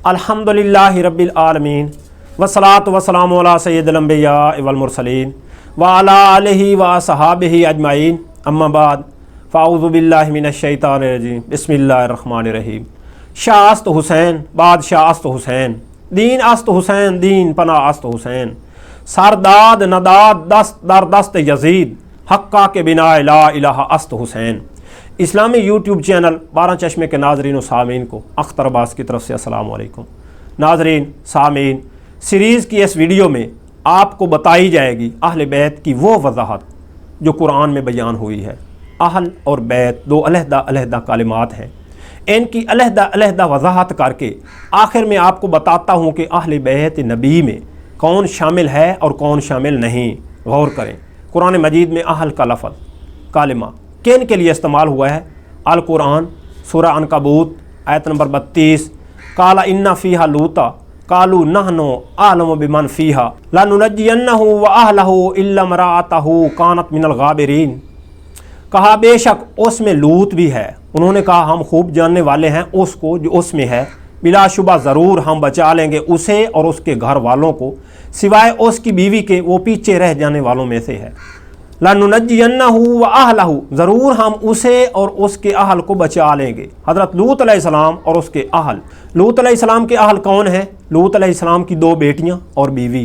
अल्हम्दुलिल्लाहि रब्बिल आलमीन वस्सलातु वस्सलामु अला सय्यिदिल अंबियाइ वल मुरसलीन व अला आलिहि व असहाबिहि अजमाइन अम्मा बाद फ़अऊज़ु बिल्लाहि मिनश शैतानिर रजीम बिस्मिल्लाहिर रहमानिर रहीम। शाह अस्त हुसैन बादशाह अस्त हुसैन, दीन अस्त हुसैन दीन पना अस्त हुसैन, सरदाद नदाद दस्त दर दस्त यजीद, हक्का के बिना ला इलाहा अस्त हुसैन। इस्लामी यूट्यूब चैनल 12 चश्मे के नाजरीन व सामीन को अख्तर अब्बास की तरफ से अस्सलाम वालेकुम। नाजरीन सामीन, सीरीज़ की इस वीडियो में आपको बताई जाएगी अहल बैत की वो वजाहत जो कुरान में बयान हुई है। अहल और बैत दो अलहदा अलहदा कालिमात हैं, इनकी अलहदा अलहदा वजाहत करके आखिर में आपको बताता हूँ कि अहल बैत नबी में कौन शामिल है और कौन शामिल नहीं। गौर करें, कुरान मजीद में अहल का लफ्ज़ कालिमा किन के लिए इस्तेमाल हुआ है। अल कुरान सूरा अनकबूत आयत नंबर 32, काला इन्ना फ़ीहा लूता कालू नहनो आलम बिमन फ़ीहा लनुनज्जियन्नहु व अहलहु इल्ला इम्राअतहु कानत मिनल गाबिरीन। कहा बेशक उसमें लूत भी है, उन्होंने कहा हम खूब जानने वाले हैं उसको जो उसमें है, बिलाशुबा ज़रूर हम बचा लेंगे उसे और उसके घर वालों को, सिवाय उसकी बीवी के वो पीछे रह जाने वालों में से है। लनुनज्जियन्नहु व अहलहु, ज़रूर हम उसे और उसके अहल को बचा लेंगे। हज़रत लूत अलैहिस्सलाम और उसके अहल। लूत अलैहिस्सलाम के अहल कौन है? लूत अलैहिस्सलाम की 2 बेटियां और बीवी।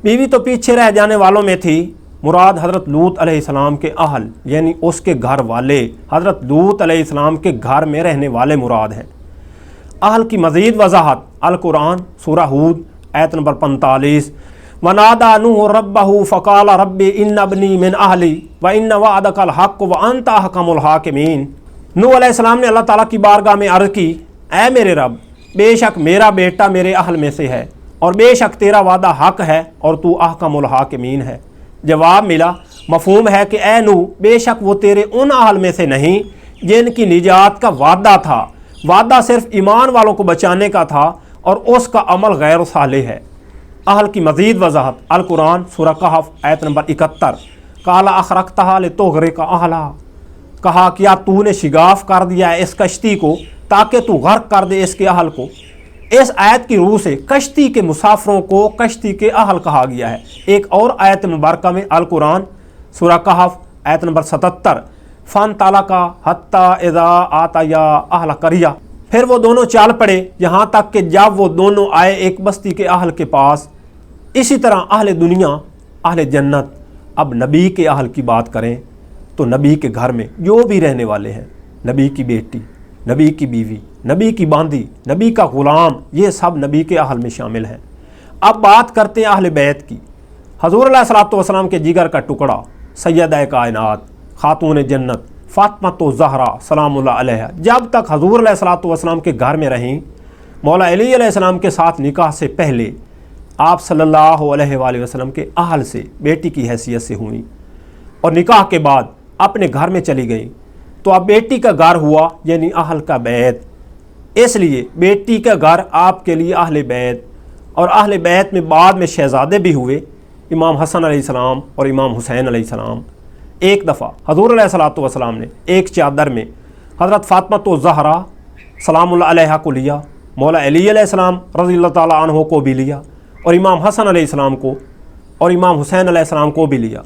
बीवी तो पीछे रह जाने वालों में थी, मुराद हज़रत लूत अलैहिस्सलाम के अहल यानी उसके घर वाले, हज़रत लूत अलैहिस्सलाम के घर में रहने वाले मुराद हैं। अहल की मज़ीद वजाहत अल कुरान सूरा हूद आयत नंबर 45, वनादा नूह रब्बहु फ़क़ाल रब्बि इन्न इब्नी मिन अहली व इन्न वअदकल हक़्क़ व अंत अहकमुल हाकिमीन। नूह अलैहिस्सलाम ने अल्लाह ताला की बारगाह में अर्ज़ की, ऐ मेरे रब, बेशक मेरा बेटा मेरे अहल में से है और बेशक तेरा वादा हक़ है और तू अहकमुल हाकिमीन है। जवाब मिला, मफ़हूम है कि ए नूह, बेशक वो तेरे उन अहल में से नहीं जिनकी निजात का वादा था। वादा सिर्फ ईमान वालों को बचाने का था और उसका अमल गैर सालेह है। अहल की मज़ीद वजाहत अल कुरान सूरा कहफ आयत नंबर 71, काला अखरकतहा लितुग़रिक़ अहला। कहा क्या तूने शिगाफ कर दिया है इस कश्ती को ताकि तू गर्क कर दे इसके अहल को। इस आयत की रूह से कश्ती के मुसाफिरों को कश्ती के अहल कहा गया है। एक और आयत मुबारका में अल कुरान सूरा कहफ आयत नंबर 77, फ़न तलका हत्ता इज़ा आतया अहल करिया। फिर वो दोनों चाल पड़े यहाँ तक कि जब वो दोनों आए एक बस्ती के अहल के पास। इसी तरह अहल दुनिया अहल जन्नत। अब नबी के अहल की बात करें तो नबी के घर में जो भी रहने वाले हैं, नबी की बेटी, नबी की बीवी, नबी की बांदी, नबी का ग़ुलाम, ये सब नबी के अहल में शामिल हैं। अब बात करते हैं अहल बैत की। हज़ूर अलैहिस्सलातु वस्सलाम के जिगर का टुकड़ा, सैयदा कायनात, खातून जन्नत फ़ातिमा ज़हरा सलामुल्लाह अलैहा जब तक हज़ूर अलैहिस्सलातु वस्सलाम के घर में रहीं, मौला अली अलैहिस्सलाम के साथ निकाह से पहले आप सल्लल्लाहु अलैहि वसल्लम के अहल से बेटी की हैसियत से हुई और निकाह के बाद अपने घर में चली गई, तो अब बेटी का घर हुआ यानी अहल का बैत। इसलिए बेटी का घर आपके लिए अहल बैत। और अहल बैत में बाद में शहज़ादे भी हुए, इमाम हसन अलैहिस्सलाम और इमाम हुसैन अलैहिस्सलाम। एक दफ़ा हज़ूर अलैहिस्सलातु वस्सलाम ने एक चादर में हज़रत फ़ातिमा ज़हरा सलामुल्लाह अलैहा को लिया, मौला अली अलैहिस्सलाम रज़ियल्लाहु ताला अन्हु को भी लिया और इमाम हसन अलैहिस्सलाम को और इमाम हुसैन अलैहिस्सलाम को भी लिया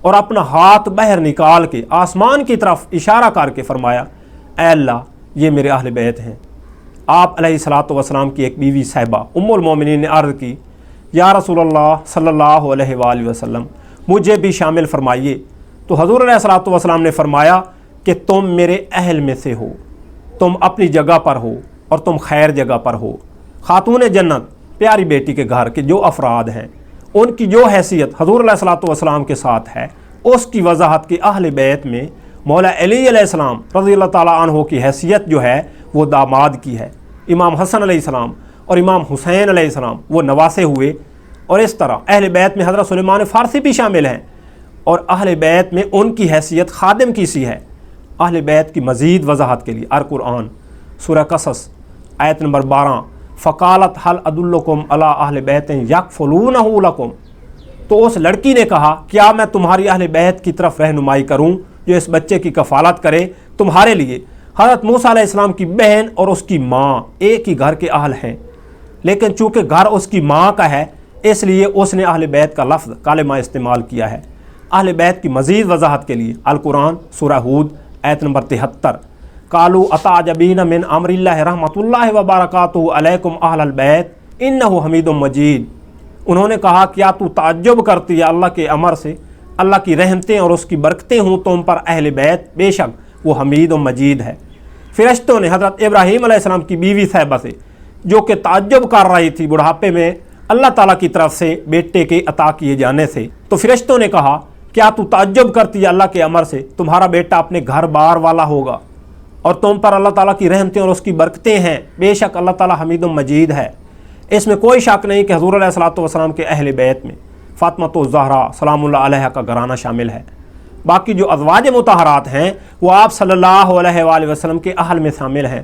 और अपना हाथ बाहर निकाल के आसमान की तरफ इशारा करके फरमाया, ऐ अल्लाह, ये मेरे अहल बैत हैं। आप अलैहिस्सलातु वस्सलाम की एक बीवी साहिबा उम्मुल मोमिनीन ने अर्ज़ की, या रसूलल्लाह सल्लल्लाहु अलैहि वसल्लम, मुझे भी शामिल फरमाइए। तो हज़ूर अलैहिस्सलातु वस्सलाम ने फरमाया कि तुम मेरे अहल में से हो, तुम अपनी जगह पर हो और तुम खैर जगह पर हो। खातून जन्नत प्यारी बेटी के घर के जो अफराद हैं उनकी जो हैसियत हज़ूर अलैहिस्सलातु वस्सलाम के साथ है, उसकी वजाहत की अहल बैत में मौला अली अलैहिस्सलाम रज़ियल्लाहु ताला अन्हु की हैसियत जो है वो दामाद की है। इमाम हसन अलैहिस्सलाम और इमाम हुसैन अलैहिस्सलाम वो नवासे हुए। और इस तरह अहल बैत में हज़रत सुलेमान फ़ारसी भी शामिल हैं और अहल बैत में उनकी हैसियत खादिम की सी है। अहल बैत की मज़ीद वजाहत के लिए अल कुरान सूरा कसस आयत नंबर 12, फ़क़ालत हल अदुल्लुकुम अला अहल बैतिन यकफ़ुलूनहु लकुम। तो उस लड़की ने कहा, क्या मैं तुम्हारी अहल बैत की तरफ रहनुमाई करूँ जो इस बच्चे की कफ़ालत करे तुम्हारे लिए। हज़रत मूसा अलैहिस्सलाम की बहन और उसकी माँ एक ही घर के अहल हैं, لیکن چونکہ گھر اس کی ماں کا ہے اس لیے اس نے اہل بیت کا لفظ کلمہ استعمال کیا ہے۔ اہل بیت کی مزید وضاحت کے لیے القرآن سورہ ہود آیت نمبر 73 قالوا اتعجبین من امر اللہ رحمۃ اللہ وبرکاتہ علیکم اہل البیت انہ حمید مجید، انہوں نے کہا کیا تو تعجب کرتی ہے اللہ کے امر سے، اللہ کی رحمتیں اور اس کی برکتیں ہوں تم پر اہل بیت، بے شک وہ حمید و مجید ہے۔ فرشتوں نے حضرت ابراہیم علیہ السلام کی بیوی صاحبہ سے، جو کہ تعجب کر رہی تھی بڑھاپے میں اللہ تعالیٰ کی طرف سے بیٹے کے عطا کیے جانے سے، تو فرشتوں نے کہا کیا تو تعجب کرتی ہے اللہ کے امر سے، تمہارا بیٹا اپنے گھر بار والا ہوگا اور تم پر اللہ تعالیٰ کی رحمتیں اور اس کی برکتیں ہیں، بے شک اللہ تعالیٰ حمید و مجید ہے۔ اس میں کوئی شک نہیں کہ حضور علیہ الصلوۃ والسلام کے اہل بیت میں فاطمہ الزہرا سلام اللہ علیہ کا گھرانہ شامل ہے۔ باقی جو ازواج مطہرات ہیں وہ آپ صلی اللہ علیہ وآلہ وسلم کے اہل میں شامل ہیں،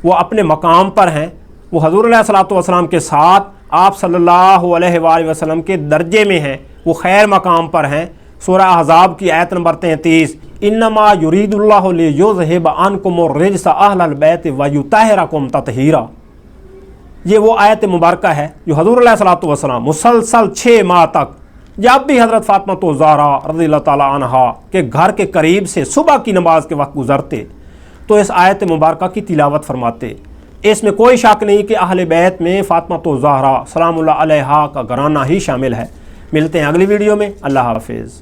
وہ اپنے مقام پر ہیں، وہ حضور علیہ الصلوۃ والسلام کے ساتھ آپ صلی اللہ علیہ وآلہ وسلم کے درجے میں ہیں، وہ خیر مقام پر ہیں۔ سورہ احزاب کی آیت نمبر 33 انما یرید اللہ لیذھب عنکم الرجس اہل البیت ویطہرکم تطہیرا، یہ وہ آیت مبارکہ ہے جو حضور علیہ الصلوۃ والسلام مسلسل 6 ماہ تک جب بھی حضرت فاطمہ الزہرا رضی اللہ تعالیٰ عنہا کے گھر کے قریب سے صبح کی نماز کے وقت گزرتے تو اس آیت مبارکہ کی تلاوت فرماتے۔ اس میں کوئی شک نہیں کہ اہل بیت میں فاطمہ الزہرا سلام اللہ علیہا کا گھرانہ ہی شامل ہے۔ ملتے ہیں اگلی ویڈیو میں، اللہ حافظ۔